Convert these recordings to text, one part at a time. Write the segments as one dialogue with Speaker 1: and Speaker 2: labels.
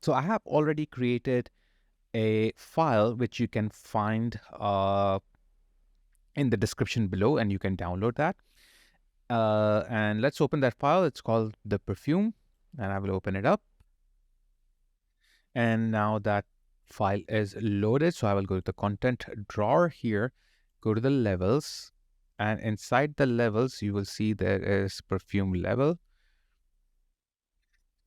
Speaker 1: So I have already created a file which you can find in the description below, and you can download that. And let's open that file. It's called the perfume, and I will open it up. And now that file is loaded, so I will go to the content drawer here, go to the levels, and inside the levels, you will see there is perfume level.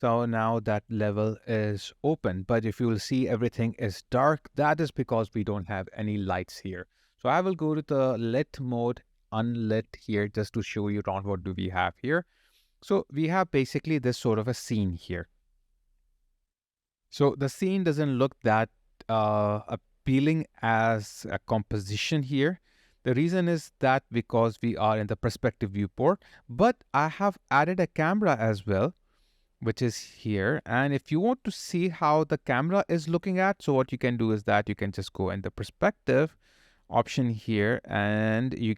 Speaker 1: So now that level is open, but if you will see everything is dark, that is because we don't have any lights here. So I will go to the lit mode, unlit here, just to show you around what do we have here. So we have basically this sort of a scene here. So the scene doesn't look that appealing as a composition here. The reason is that because we are in the perspective viewport, but I have added a camera as well, which is here. And if you want to see how the camera is looking at, so what you can do is that you can just go in the perspective option here, and you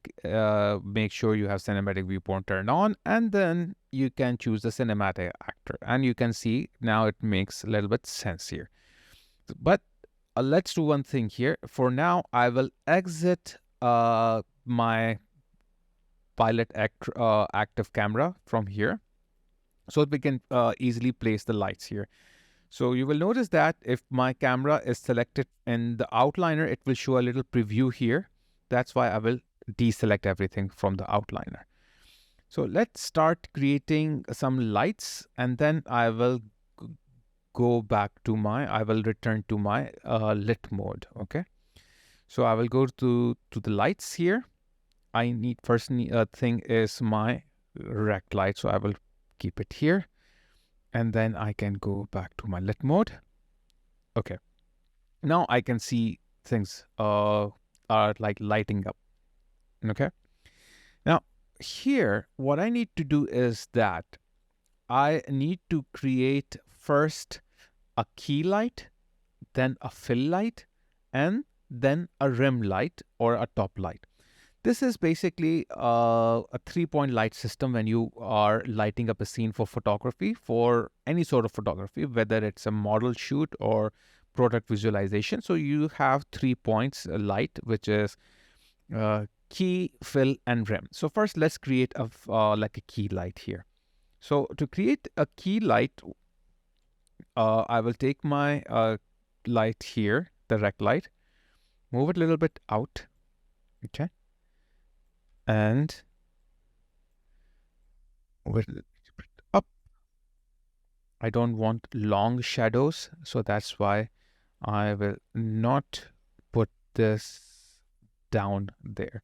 Speaker 1: make sure you have cinematic viewport turned on, and then you can choose the cinematic actor, and you can see now it makes a little bit sense here. But let's do one thing here. For now, I will exit my pilot active camera from here, so that we can easily place the lights here. So you will notice that if my camera is selected in the outliner, it will show a little preview here. That's why I will deselect everything from the outliner. So let's start creating some lights, and then I will go back to I will return to my lit mode. Okay. So I will go to the lights here. I need first thing is my rect light. So I will keep it here. And then I can go back to my lit mode. Okay. Now I can see things are like lighting up. Okay. Now here, what I need to do is that I need to create first a key light, then a fill light, and then a rim light or a top light. This is basically a 3-point light system when you are lighting up a scene for photography, for any sort of photography, whether it's a model shoot or product visualization. So you have 3 points light, which is key, fill, and rim. So first, let's create like a key light here. So to create a key light, I will take my light here, the rec light, move it a little bit out, okay, and move it up. I don't want long shadows, so that's why I will not put this down there.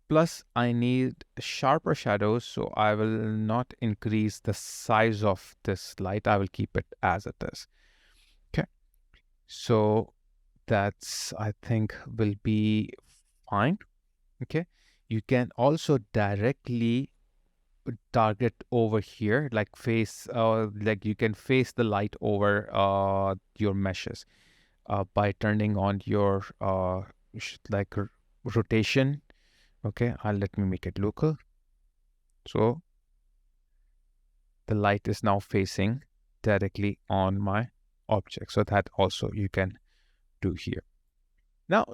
Speaker 1: Plus, I need sharper shadows, so I will not increase the size of this light. I will keep it as it is. Okay. So that's, I think, will be fine. Okay. You can also directly target over here, like like you can face the light over your meshes by turning on your like rotation. Okay, let me make it local. So the light is now facing directly on my object. So that also you can do here. Now,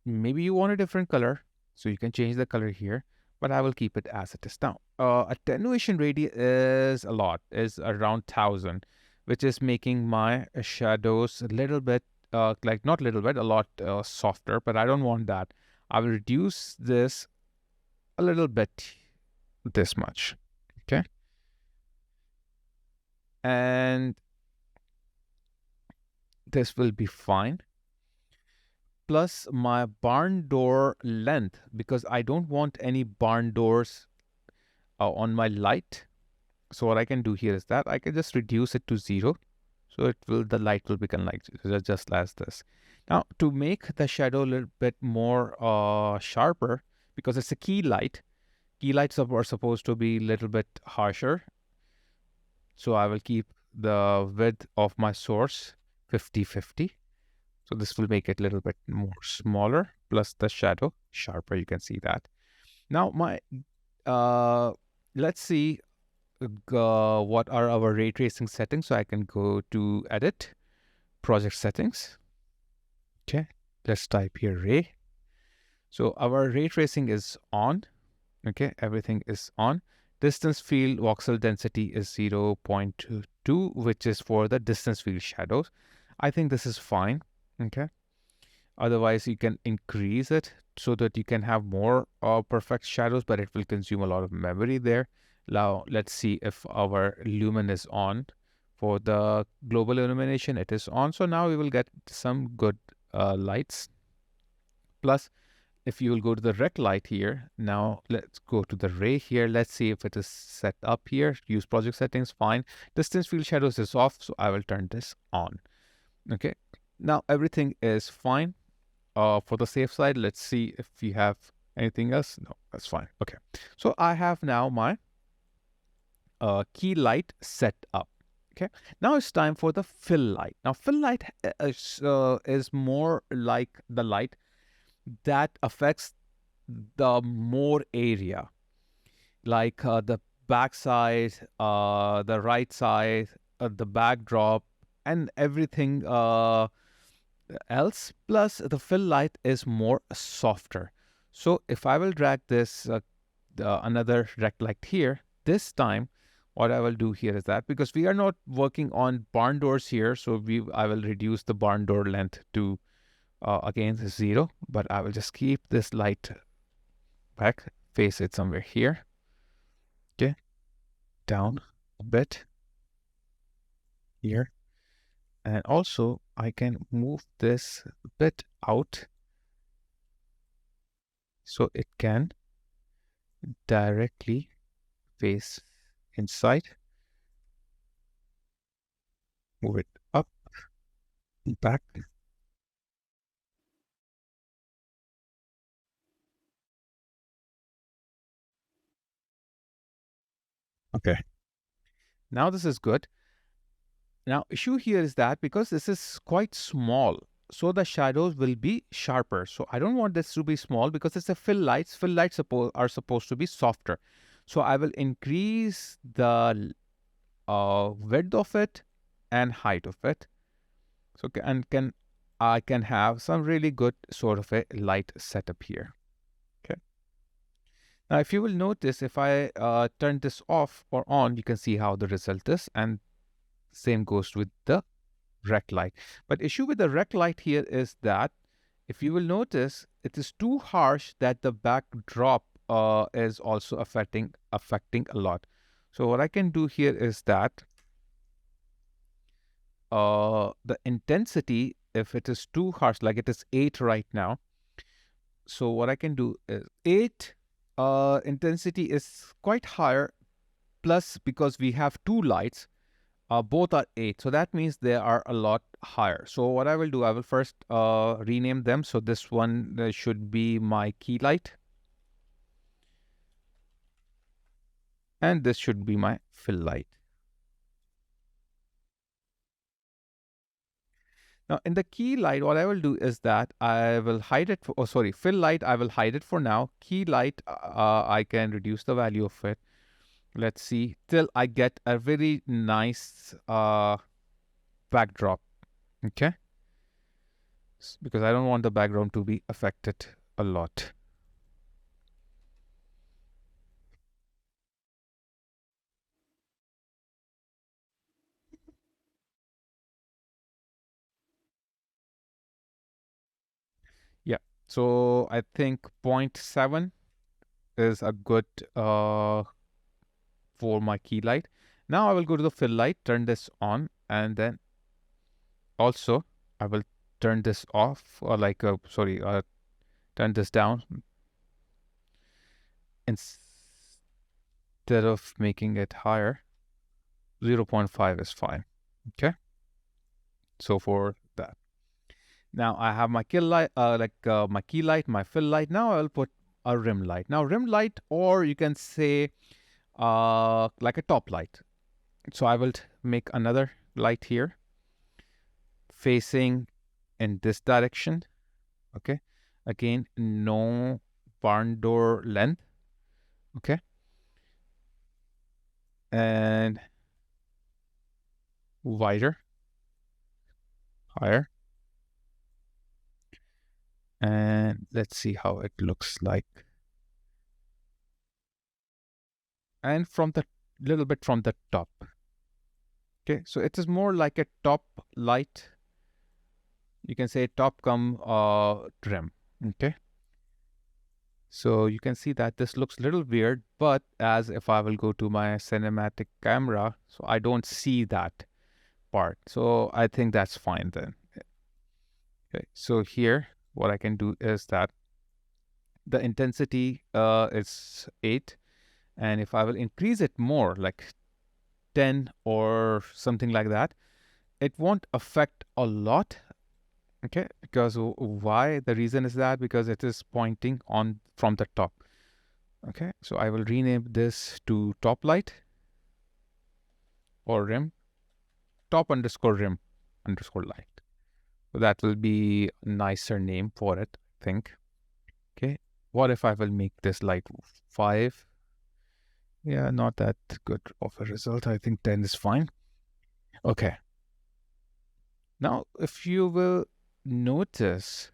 Speaker 1: maybe you want a different color, so you can change the color here, but I will keep it as it is now. Attenuation radius is around 1000, which is making my shadows a little bit, like not little bit, a lot softer, but I don't want that. I will reduce this a little bit, this much, okay? And this will be fine. Plus my barn door length, because I don't want any barn doors on my light. So what I can do here is that I can just reduce it to 0. So the light will become like just as this. Now to make the shadow a little bit more sharper, because it's a key lights are supposed to be a little bit harsher. So I will keep the width of my source 50-50. So this will make it a little bit more smaller, plus the shadow sharper. You can see that. Now let's see what are our ray tracing settings. So I can go to edit, project settings. Okay, let's type here ray. So our ray tracing is on. Okay, everything is on. Distance field voxel density is 0.2, which is for the distance field shadows. I think this is fine. Okay. Otherwise, you can increase it so that you can have more perfect shadows, but it will consume a lot of memory there. Now, let's see if our lumen is on. For the global illumination, it is on. So now we will get some good lights. Plus, if you will go to the rec light here, now let's go to the ray here. Let's see if it is set up here. Use project settings, fine. Distance field shadows is off, so I will turn this on. Okay, now everything is fine. For the safe side, let's see if we have anything else. No, that's fine. Okay, so I have now my key light set up. Okay, now it's time for the fill light. Now fill light is more like the light that affects the more area, like the back side, the right side, the backdrop, and everything else. Plus, the fill light is more softer. So if I will drag this another rec light here, this time what I will do here is that, because we are not working on barn doors here, so I will reduce the barn door length to again 0, but I will just keep this light back, face it somewhere here. Okay, down a bit here. And also I can move this a bit out so it can directly face inside. Move it up, back. Okay, now this is good. Now issue here is that because this is quite small, so the shadows will be sharper. So I don't want this to be small because it's a fill lights. Fill lights are supposed to be softer. So I will increase the width of it and height of it. So I can have some really good sort of a light setup here. Okay. Now, if you will notice, if I turn this off or on, you can see how the result is, and same goes with the rec light. But issue with the rec light here is that if you will notice, it is too harsh that the backdrop is also affecting a lot. So what I can do here is that the intensity, if it is too harsh, like it is 8 right now. So what I can do is 8 intensity is quite higher. Plus, because we have two lights, both are 8. So that means they are a lot higher. So what I will do, I will first rename them. So this one should be my key light. And this should be my fill light. Now in the key light, what I will do is that I will hide it. Fill light, I will hide it for now. Key light, I can reduce the value of it. Let's see, till I get a very nice backdrop. Okay. Because I don't want the background to be affected a lot. Yeah. So I think 0.7 is a good for my key light. Now I will go to the fill light, turn this on, and then also I will turn this off, or like, turn this down instead of making it higher. 0.5 is fine. Okay. So for that. Now I have my kill light, my key light, my fill light. Now I will put a rim light. Now rim light, or you can say like a top light. So I will make another light here facing in this direction. Okay. Again, no barn door length. Okay. and wider, higher, and let's see how it looks like. And from the little bit from the top. Okay, so it is more like a top light. You can say top come trim. Okay, so you can see that this looks a little weird, but as if I will go to my cinematic camera, so I don't see that part. So I think that's fine then. Okay, so here what I can do is that the intensity is 8, and if I will increase it more, like 10 or something like that, it won't affect a lot. Okay, because why? The reason is that because it is pointing on from the top. Okay, so I will rename this to top light or rim, top underscore rim underscore light. So that will be a nicer name for it, I think. Okay, what if I will make this light 5? Yeah, not that good of a result. I think 10 is fine. Okay. Now, if you will notice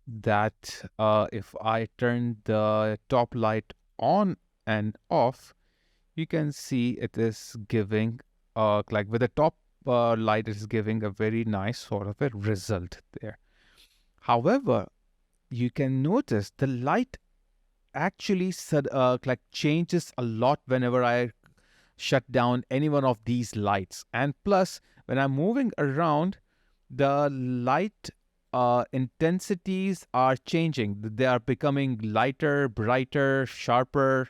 Speaker 1: that if I turn the top light on and off, you can see it is giving, like with the top light, it is giving a very nice sort of a result there. However, you can notice the light actually like changes a lot whenever I shut down any one of these lights. And plus, when I'm moving around, the light intensities are changing. They are becoming lighter, brighter, sharper,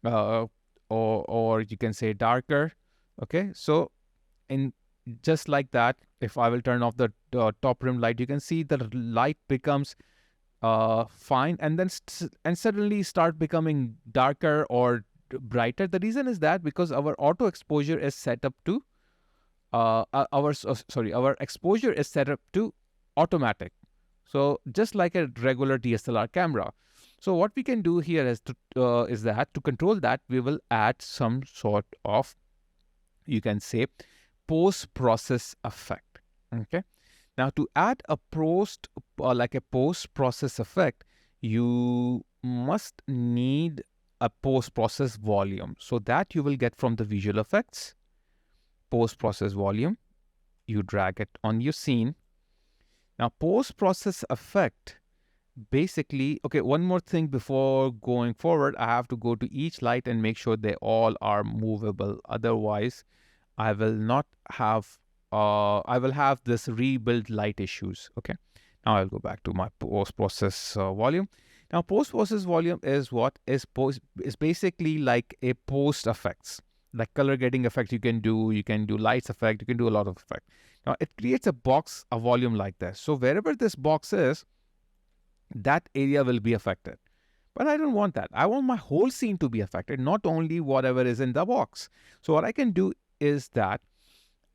Speaker 1: uh, or you can say darker. Okay, so in just like that, if I will turn off the top rim light, you can see the light becomes fine, and then and suddenly start becoming darker or brighter. The reason is that because our auto exposure is set up to our exposure is set up to automatic. So just like a regular DSLR camera. So what we can do here is that to control that, we will add some sort of, you can say, post-process effect. Okay. Now to add a like a post-process effect, you must need a post-process volume. So that you will get from the visual effects, post-process volume. You drag it on your scene. Now post-process effect, basically, okay, one more thing before going forward, I have to go to each light and make sure they all are movable. Otherwise, I will not have, I will have this rebuild light issues. Okay. Now I'll go back to my post-process volume. Now post-process volume is what is basically like a post effects, like color grading effect you can do lights effect, you can do a lot of effect. Now it creates a box, a volume like this. So wherever this box is, that area will be affected. But I don't want that. I want my whole scene to be affected, not only whatever is in the box. So what I can do is that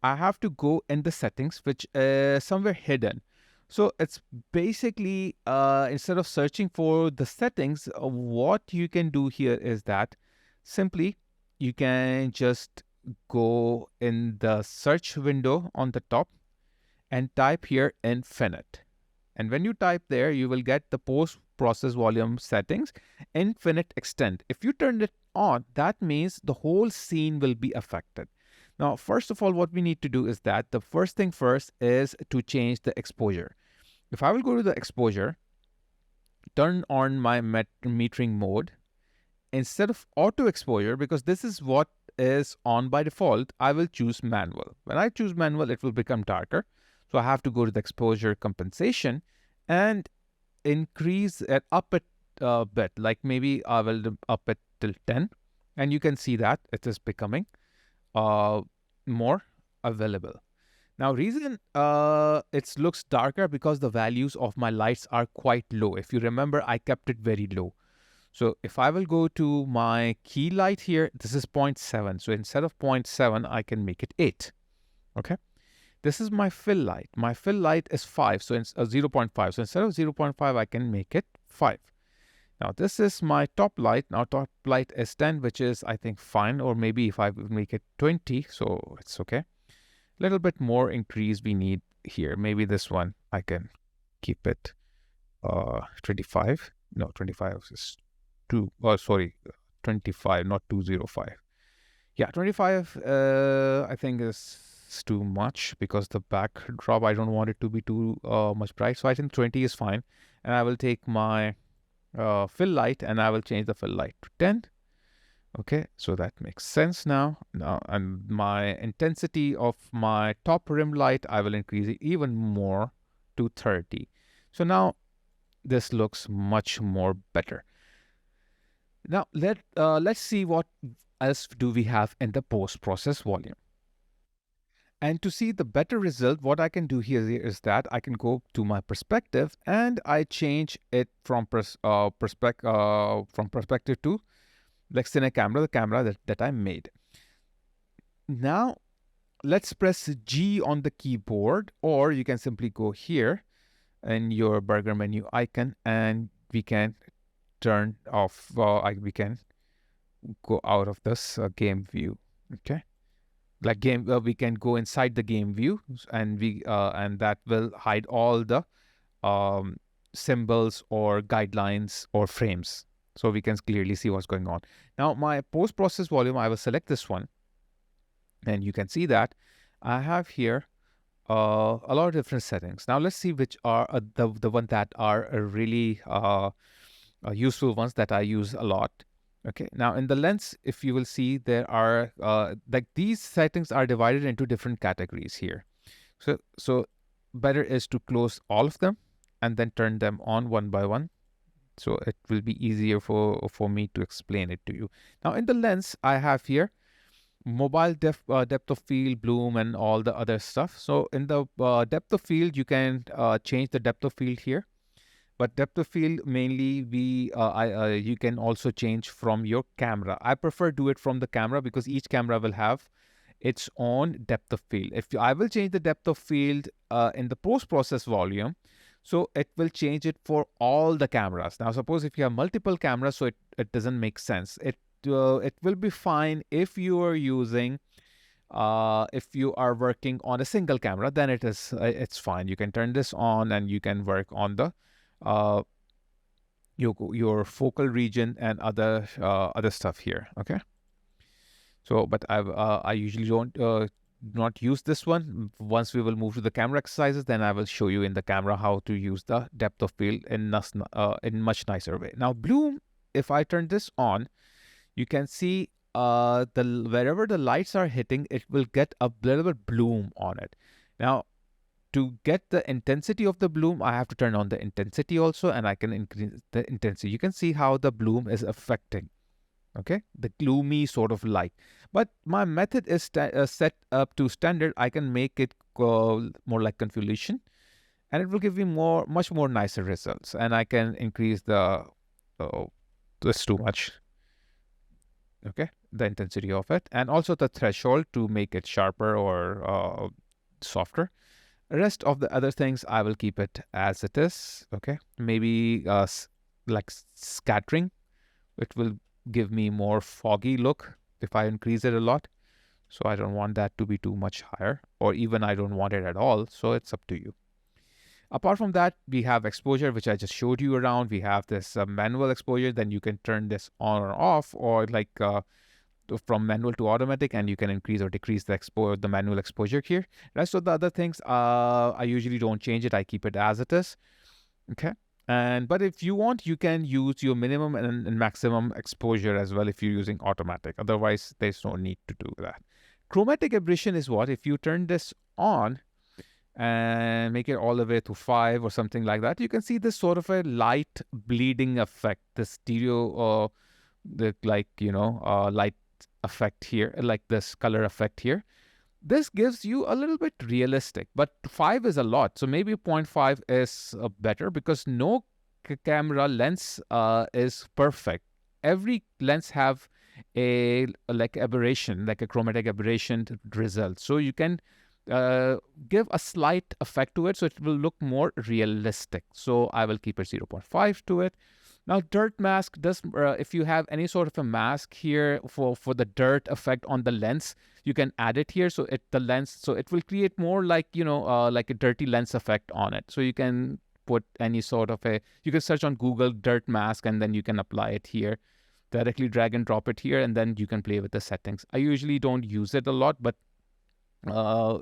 Speaker 1: I have to go in the settings, which is somewhere hidden. So it's basically, instead of searching for the settings, what you can do here is that simply you can just go in the search window on the top and type here infinite. And when you type there, you will get the post-process volume settings, infinite extent. If you turn it on, that means the whole scene will be affected. Now, first of all, what we need to do is that the first thing first is to change the exposure. If I will go to the exposure, turn on my metering mode, instead of auto exposure, because this is what is on by default, I will choose manual. When I choose manual, it will become darker. So I have to go to the exposure compensation and increase it up a bit, like maybe I will up it till 10. And you can see that it is becoming more available. Now, reason it looks darker because the values of my lights are quite low. If you remember, I kept it very low. So if I will go to my key light here, this is 0.7. So instead of 0.7, I can make it 8. Okay. This is my fill light. My fill light is 5. So it's 0.5. So instead of 0.5, I can make it 5. Now this is my top light. Now top light is 10, which is I think fine, or maybe if I make it 20, so it's okay. Little bit more increase we need here. Maybe this one I can keep it 25. No, 25 is 2. Oh, sorry, 25, not 205. Yeah, 25 I think is too much because the backdrop, I don't want it to be too much bright. So I think 20 is fine. And I will take my fill light and I will change the fill light to 10. Okay, so that makes sense now. And my intensity of my top rim light, I will increase it even more to 30. So now this looks much more better. Now let's see what else do we have in the post-process volume. And to see the better result, what I can do here is that I can go to my perspective and I change it from perspective to like cine camera, the camera that I made. Now let's press G on the keyboard, or you can simply go here in your burger menu icon and we can turn off, we can go out of this game view. Okay, like game, we can go inside the game view and and that will hide all the symbols or guidelines or frames, so we can clearly see what's going on. Now my post-process volume, I will select this one and you can see that I have here a lot of different settings. Now let's see which are the one that are really useful ones that I use a lot. Okay, now in the lens, if you will see, there are like these settings are divided into different categories here. So better is to close all of them and then turn them on one by one. So it will be easier for me to explain it to you. Now in the lens, I have here mobile depth of field, bloom, and all the other stuff. So in the depth of field, you can change the depth of field here. But depth of field mainly you can also change from your camera. I prefer do it from the camera because each camera will have its own depth of field. I will change the depth of field in the post-process volume, so it will change it for all the cameras. Now suppose if you have multiple cameras, so it doesn't make sense. It will be fine if you are using if you are working on a single camera, then it's fine. You can turn this on and you can work on the your focal region and other stuff here. Okay, so but I usually don't not use this one. Once we will move to the camera exercises, then I will show you in the camera how to use the depth of field in much nicer way. Now bloom, if I turn this on, you can see wherever the lights are hitting, it will get a little bit bloom on it. Now to get the intensity of the bloom, I have to turn on the intensity also, and I can increase the intensity. You can see how the bloom is affecting, okay, the gloomy sort of light. But my method is set up to standard. I can make it go more like convolution, and it will give me much more nicer results. And I can increase the, this too much, okay, the intensity of it, and also the threshold to make it sharper or softer. Rest of the other things, I will keep it as it is. Okay, maybe like scattering, it will give me more foggy look if I increase it a lot. So I don't want that to be too much higher, or even I don't want it at all. So it's up to you. Apart from that, we have exposure, which I just showed you around. We have this manual exposure. Then you can turn this on or off, or like from manual to automatic, and you can increase or decrease the manual exposure here. Rest of the other things, I usually don't change it. I keep it as it is. Okay. But if you want, you can use your minimum and maximum exposure as well if you're using automatic. Otherwise, there's no need to do that. Chromatic aberration is what? If you turn this on and make it all the way to 5 or something like that, you can see this sort of a light bleeding effect, the stereo, light effect here, like this color effect here. This gives you a little bit realistic, but 5 is a lot. So maybe 0.5 is better, because no camera lens is perfect. Every lens have a aberration, like a chromatic aberration result. So you can give a slight effect to it, so it will look more realistic. So I will keep it 0.5 to it. Now, dirt mask does, if you have any sort of a mask here for the dirt effect on the lens, you can add it here. So it will create more like, like a dirty lens effect on it. So you can put any sort of you can search on Google dirt mask, and then you can apply it here, directly drag and drop it here, and then you can play with the settings. I usually don't use it a lot, but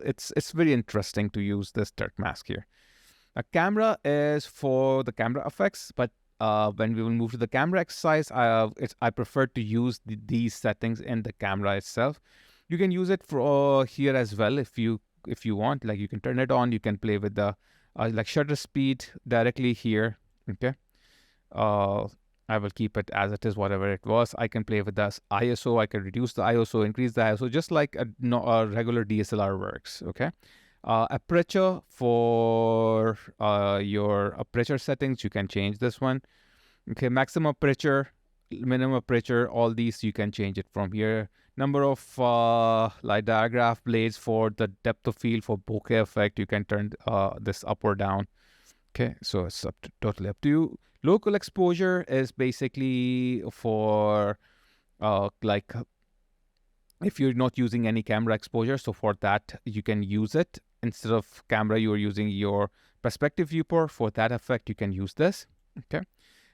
Speaker 1: it's very interesting to use this dirt mask here. A camera is for the camera effects, but when we will move to the camera exercise, I prefer to use these settings in the camera itself. You can use it for here as well if you want. Like, you can turn it on. You can play with the like shutter speed directly here. Okay. I will keep it as it is, whatever it was. I can play with the ISO. I can reduce the ISO, increase the ISO, just like a regular DSLR works. Okay. Aperture, for your aperture settings, you can change this one. Okay, maximum aperture, minimum aperture, all these you can change it from here. Number of light diaphragm blades for the depth of field for bokeh effect, you can turn this up or down. Okay, so it's totally up to you. Local exposure is basically for like if you're not using any camera exposure. So for that, you can use it. Instead of camera, you are using your perspective viewport. For that effect, you can use this. Okay.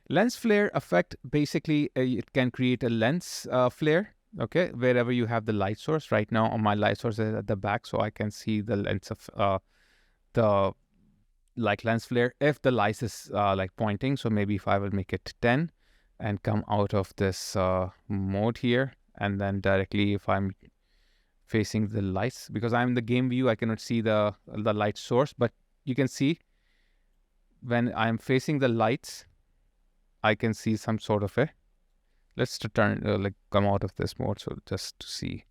Speaker 1: Lens flare effect, basically it can create a lens flare. Okay, wherever you have the light source. Right now on my light source is at the back, so I can see the lens of the like lens flare if the light is like pointing. So maybe if I will make it 10 and come out of this mode here, and then directly if I'm facing the lights, because I'm in the game view, I cannot see the light source, but you can see when I'm facing the lights, I can see some sort of let's turn like come out of this mode. So just to see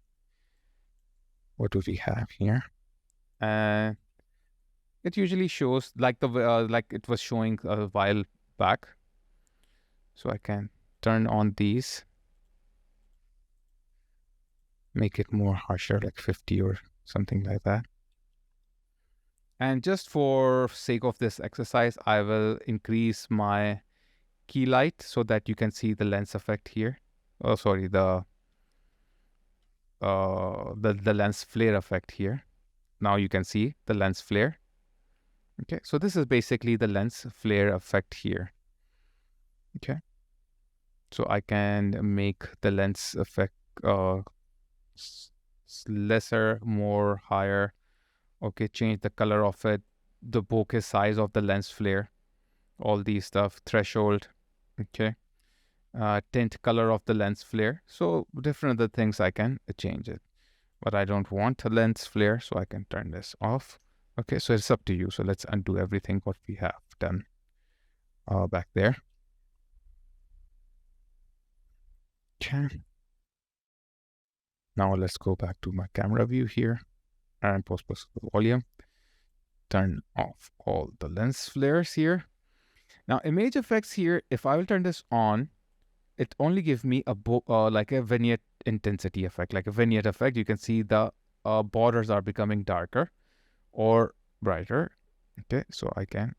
Speaker 1: what do we have here. It usually shows like the like it was showing a while back. So I can turn on these, make it more harsher, like 50 or something like that. And just for sake of this exercise, I will increase my key light so that you can see the lens effect here. Oh, sorry, the lens flare effect here. Now you can see the lens flare. Okay, so this is basically the lens flare effect here. Okay, so I can make the lens effect lesser, more, higher. Okay, change the color of it, the bokeh size of the lens flare, all these stuff, threshold. Okay, tint color of the lens flare. So different other things I can change it, but I don't want a lens flare, so I can turn this off. Okay, so it's up to you. So let's undo everything what we have done back there. Okay. Now let's go back to my camera view here and post volume. Turn off all the lens flares here. Now image effects here, if I will turn this on, it only gives me a like a vignette intensity effect, like a vignette effect. You can see the borders are becoming darker or brighter. Okay, so I can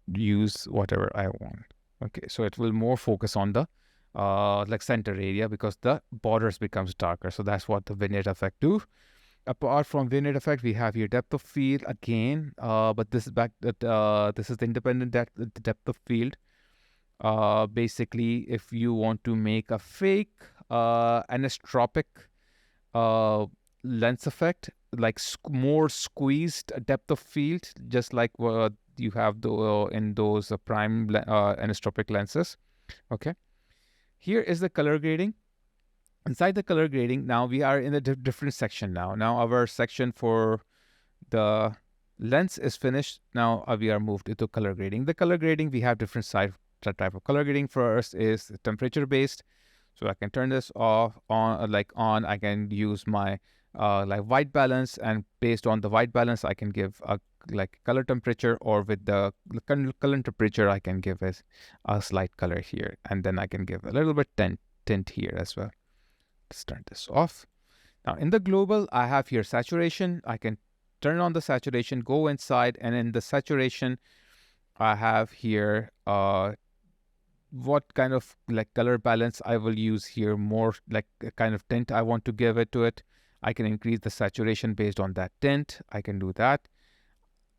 Speaker 1: use whatever I want. Okay, so it will more focus on the like center area because the borders becomes darker. So that's what the vignette effect do. Apart from vignette effect, we have here depth of field again, but this is this is the independent depth of field. Basically, if you want to make a fake anisotropic lens effect, like more squeezed depth of field, just like what you have in those prime anisotropic lenses. Okay, here is the color grading. Inside the color grading, now we are in a different section now. Now our section for the lens is finished. Now we are moved into color grading. The color grading, we have different type of color grading. First is temperature based. So I can turn this off, on. I can use my like white balance, and based on the white balance, I can give a like color temperature, or with the color temperature, I can give a slight color here, and then I can give a little bit tint here as well. Let's turn this off. Now in the global, I have here saturation. I can turn on the saturation, go inside, and in the saturation, I have here what kind of like color balance I will use here, more like a kind of tint I want to give it to it. I can increase the saturation based on that tint. I can do that.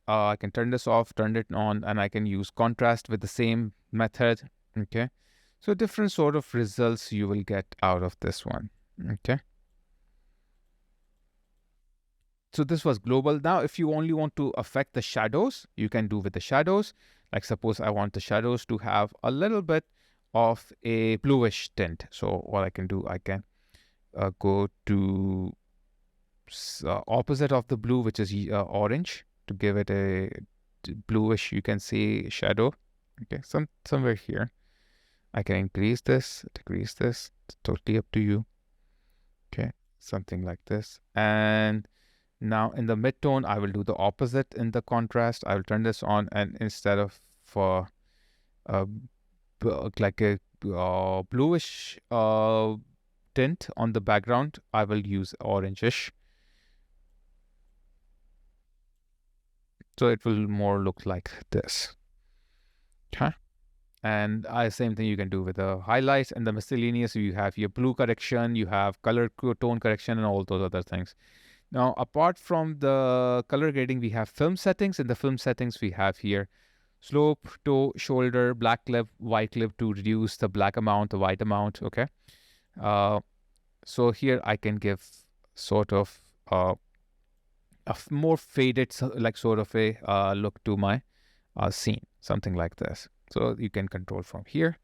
Speaker 1: I can turn this off, turn it on, and I can use contrast with the same method. Okay. So different sort of results you will get out of this one. Okay. So this was global. Now, if you only want to affect the shadows, you can do with the shadows. Like suppose I want the shadows to have a little bit of a bluish tint. So what I can do, I can go to opposite of the blue, which is orange, to give it a bluish, you can say, shadow. Okay, somewhere here. I can increase this, decrease this. It's totally up to you. Okay, something like this. And now in the mid-tone, I will do the opposite in the contrast. I will turn this on, and instead of for uh, like a bluish tint on the background, I will use orangish. So it will more look like this. Okay. And same thing you can do with the highlights and the miscellaneous. You have your blue correction, you have color tone correction, and all those other things. Now, apart from the color grading, we have film settings. In the film settings, we have here slope, toe, shoulder, black clip, white clip to reduce the black amount, the white amount. Okay. So here I can give sort of a more faded, like sort of a look to my scene, something like this. So you can control from here.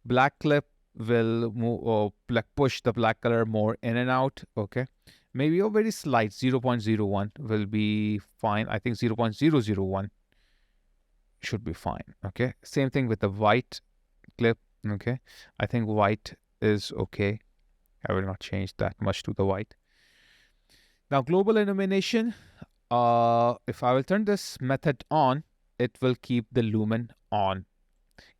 Speaker 1: Black clip will move or like push the black color more in and out. Okay. Maybe a very slight 0.01 will be fine. I think 0.001 should be fine. Okay. Same thing with the white clip. Okay. I think white is okay. I will not change that much to the white. Now, global illumination. If I will turn this method on, it will keep the lumen on.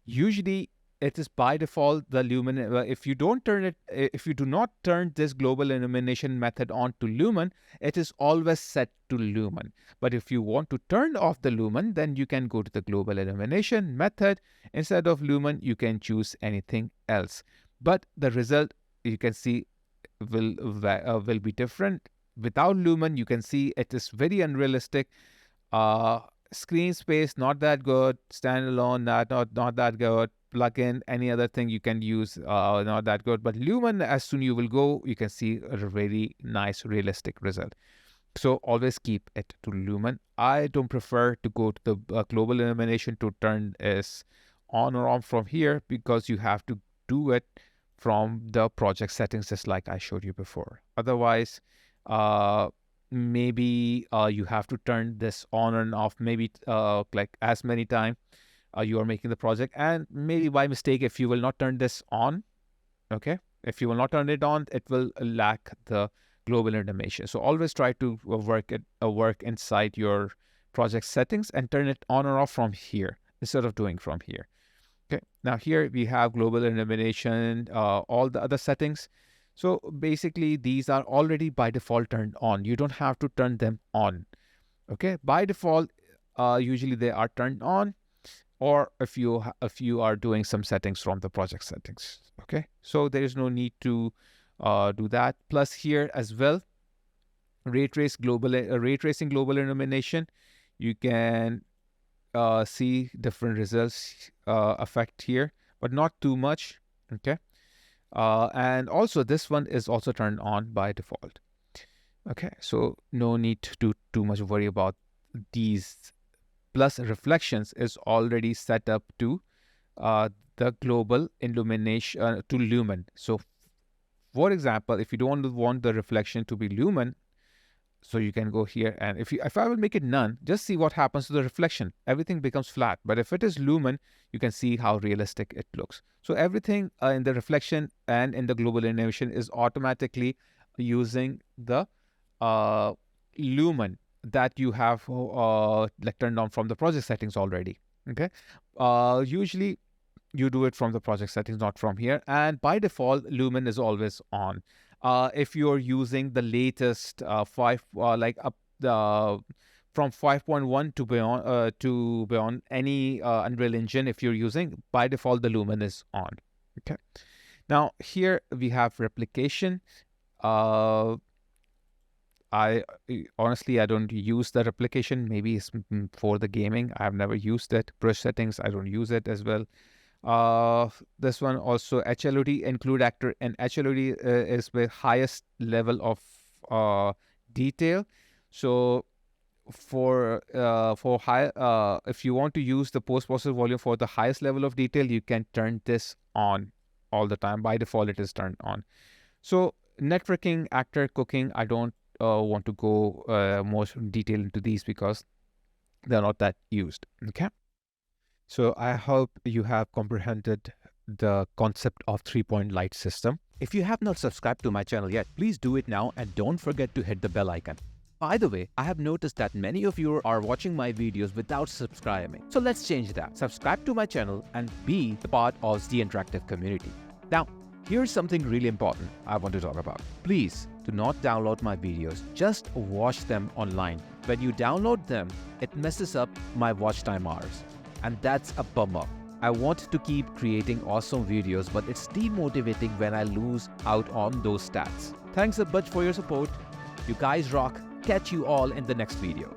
Speaker 1: Usually, it is by default the lumen. If you don't turn it, if you do not turn this global illumination method on to lumen, it is always set to lumen. But if you want to turn off the lumen, then you can go to the global illumination method. Instead of lumen, you can choose anything else. But the result you can see will be different. Without lumen, you can see it is very unrealistic. Screen space not that good. Standalone not that good. Plug-in any other thing you can use not that good. But lumen, as soon you will go, you can see a very nice realistic result. So always keep it to lumen. I don't prefer to go to the global illumination to turn is on or off from here, because you have to do it from the project settings, just like I showed you before. Otherwise, maybe you have to turn this on and off, maybe like as many times you are making the project, and maybe by mistake, if you will not turn this on, okay, if you will not turn it on, it will lack the global illumination. So always try to work inside your project settings and turn it on or off from here instead of doing from here. Okay, now here we have global illumination, all the other settings. So basically, these are already by default turned on. You don't have to turn them on. Okay, by default, usually they are turned on, or if you are doing some settings from the project settings. Okay, so there is no need to do that. Plus here as well, raytracing global illumination. You can see different results effect here, but not too much. Okay. And also this one is also turned on by default. Okay, so no need to do too much worry about these. Plus reflections is already set up to the global illumination to lumen. So for example, if you don't want the reflection to be lumen, so you can go here, and if I will make it none, just see what happens to the reflection. Everything becomes flat. But if it is lumen, you can see how realistic it looks. So everything in the reflection and in the global illumination is automatically using the lumen that you have like turned on from the project settings already. Okay. Usually you do it from the project settings, not from here. And by default, lumen is always on. If you're using the latest like up the from 5.1 to beyond any Unreal Engine. If you're using, by default the Lumen is on. Okay. Now here we have replication. I honestly, I don't use the replication. Maybe it's for the gaming. I've never used it. Brush settings, I don't use it as well. This one also, HLOD include actor, and HLOD is the highest level of detail. So for high, if you want to use the post processor volume for the highest level of detail, you can turn this on all the time. By default, it is turned on. So networking, actor, cooking, I don't want to go more detail into these because they're not that used. Okay. So I hope you have comprehended the concept of 3-point light system. If you have not subscribed to my channel yet, please do it now and don't forget to hit the bell icon. By the way, I have noticed that many of you are watching my videos without subscribing. So let's change that. Subscribe to my channel and be the part of the interactive community. Now, here's something really important I want to talk about. Please do not download my videos. Just watch them online. When you download them, it messes up my watch time hours. And that's a bummer. I want to keep creating awesome videos, but it's demotivating when I lose out on those stats. Thanks a bunch for your support. You guys rock. Catch you all in the next video.